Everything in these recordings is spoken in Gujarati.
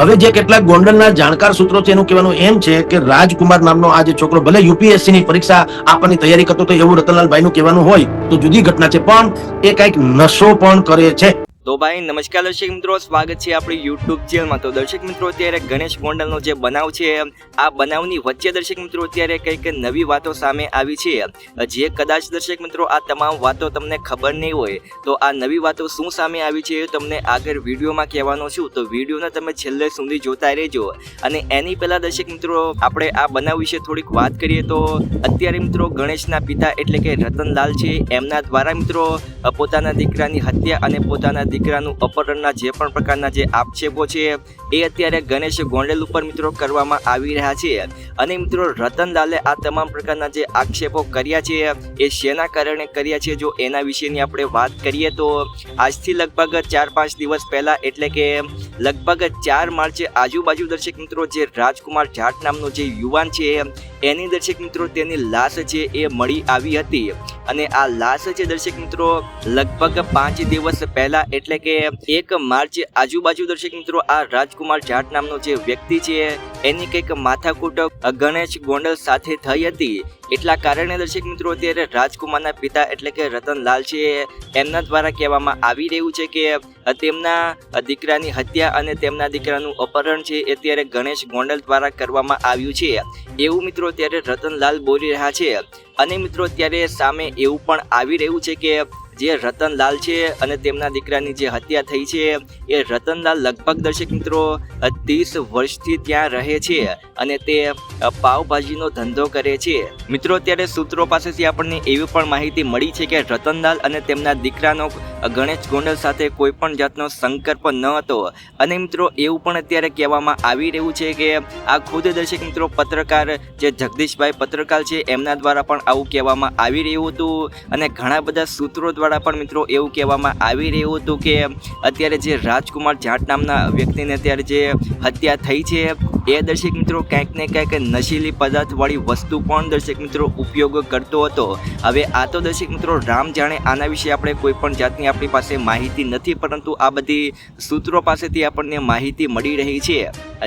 હવે જે કેટલાક ગોંડલના જાણકાર સૂત્રો છે એનું કહેવાનું એમ છે કે રાજકુમાર નામનો આ જે છોકરો ભલે યુપીએસસી ની પરીક્ષા આપવાની તૈયારી કરતો તો એવું રતનલાલભાઈ નું કહેવાનું હોય તો જુદી ઘટના છે, પણ એ કઈક નશો પણ કરે છે. તો ભાઈ નમસ્કાર દર્શક મિત્રો, સ્વાગત છે આપણી યુટ્યુબ ચેનલમાં. તો દર્શક મિત્રો, અત્યારે ગણેશ ગોંડલનો જે બનાવ છે આ બનાવની વચ્ચે દર્શક મિત્રો અત્યારે કંઈક નવી વાતો સામે આવી છે, જે કદાચ દર્શક મિત્રો આ તમામ વાતો તમને ખબર નહીં હોય તો આ નવી વાતો શું સામે આવી છે એ તમને આગળ વિડીયોમાં કહેવાનો છું. તો વિડીયોને તમે છેલ્લે સુધી જોતા રહેજો. અને એની પહેલા દર્શક મિત્રો આપણે આ બનાવ વિશે થોડીક વાત કરીએ તો અત્યારે મિત્રો ગણેશના પિતા એટલે કે રતનલાલ છે એમના દ્વારા મિત્રો પોતાના દીકરાની હત્યા અને પોતાના દીકરાનું અપહરણના જે પણ પ્રકારના જે આક્ષેપો છે એ અત્યારે ગણેશ ગોંડલ ઉપર મિત્રો કરવામાં આવી રહ્યા છે. અને મિત્રો રતનલાલે આ તમામ પ્રકારના જે આક્ષેપો કર્યા છે એ શેના કારણે કર્યા છે જો એના વિશેની આપણે વાત કરીએ તો આજથી લગભગ 4-5 દિવસ પહેલા એટલે કે લગભગ 4 માર્ચે આજુબાજુ દર્શક મિત્રો જે રાજકુમાર જાટ નામનો જે યુવાન છે એની દર્શક મિત્રો તેની લાશ છે એ મળી આવી હતી. અને આ લાશ છે દર્શક મિત્રો લગભગ 5 દિવસ પહેલા એટલે કે 1 માર્ચ આજુબાજુ દર્શક મિત્રો આ રાજકુમાર જાટ નામનો જે વ્યક્તિ છે એની કંઈક માથાકૂટ ગણેશ ગોંડલ સાથે થઈ હતી. એટલા કારણે દર્શક મિત્રો અત્યારે રાજકુમારના પિતા એટલે કે રતનલાલ છે એમના દ્વારા કહેવામાં આવી રહ્યું છે કે તેમના દીકરાની હત્યા અને તેમના દીકરાનું અપહરણ છે અત્યારે ગણેશ ગોંડલ દ્વારા કરવામાં આવ્યું છે એવું મિત્રો અત્યારે રતનલાલ બોલી રહ્યા છે. અને મિત્રો અત્યારે સામે એવું પણ આવી રહ્યું છે કે જે રતનલાલ છે અને તેમના દીકરાની જે હત્યા થઈ છે એ રતનલાલ લગભગ દર્શક મિત્રો 30 વર્ષથી ત્યાં રહે છે અને તે પાવભાજીનો ધંધો કરે છે. મિત્રો અત્યારે સૂત્રો પાસેથી આપણને એવી પણ માહિતી મળી છે કે રતનલાલ અને તેમના દીકરાનો ગણેશ ગોંડલ સાથે કોઈ પણ જાતનો સંકલ્પ ન હતો. અને મિત્રો એવું પણ અત્યારે કહેવામાં આવી રહ્યું છે કે આ ખુદ દર્શક મિત્રો પત્રકાર જે જગદીશભાઈ પત્રકાર છે એમના દ્વારા પણ આવું કહેવામાં આવી રહ્યું હતું. અને ઘણા બધા સૂત્રો દ્વારા પણ મિત્રો એવું કહેવામાં આવી રહ્યું હતું કે અત્યારે જે રાજકુમાર જાટ નામના વ્યક્તિને અત્યારે જે હત્યા થઈ છે એ દર્શક મિત્રો ક્યાંક ને ક્યાંક નશીલી પદાર્થવાળી વસ્તુ પણ દર્શક મિત્રો ઉપયોગ કરતો હતો. હવે આ તો દર્શક મિત્રો રામ જાણે, આના વિશે આપણે કોઈ પણ જાતની આપણી પાસે માહિતી નથી, પરંતુ આ બધી સૂત્રો પાસેથી આપણને માહિતી મળી રહી છે.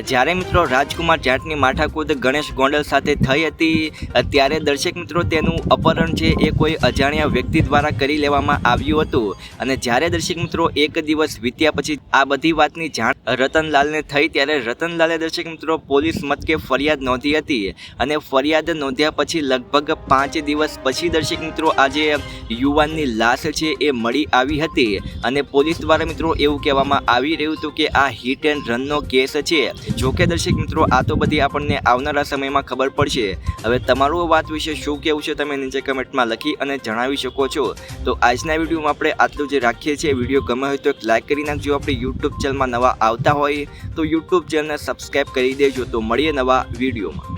જ્યારે મિત્રો રાજકુમાર જાટની માથાકૂટ ગણેશ ગોંડલ સાથે થઈ હતી ત્યારે દર્શક મિત્રો તેનું અપહરણ છે એ કોઈ અજાણ્યા વ્યક્તિ દ્વારા કરી લેવામાં આવ્યું હતું. અને જ્યારે દર્શક મિત્રો એક દિવસ વીત્યા પછી આ બધી વાતની જાણ રતનલાલને થઈ ત્યારે રતનલાલે દર્શક મિત્રો પોલીસ મથકે ફરિયાદ નોંધી હતી. અને ફરિયાદ નોંધ્યા પછી લગભગ 5 દિવસ પછી દર્શક મિત્રો આજે યુવાનની લાશ છે એ મળી આવી હતી. અને પોલીસ દ્વારા મિત્રો એવું કહેવામાં આવી રહ્યું હતું કે આ હિટ એન્ડ રનનો કેસ છે. જોકે દર્શક મિત્રો આ તો બધી આપણને આવનારા સમયમાં ખબર પડશે. હવે તમારું વાત વિશે શું કહેવું છે તમે નીચે કમેન્ટમાં લખી અને જણાવી શકો છો. તો આજના વિડીયોમાં આપણે આટલું જ રાખીએ છીએ. વિડીયો ગમે હોય તો એક લાઇક કરી નાખજો. આપણી યુટ્યુબ ચેનલમાં નવા આવતા હોય તો યુટ્યુબ ચેનલને સબસ્ક્રાઈબ કરી દેજો. તો મળીએ નવા વિડીયોમાં.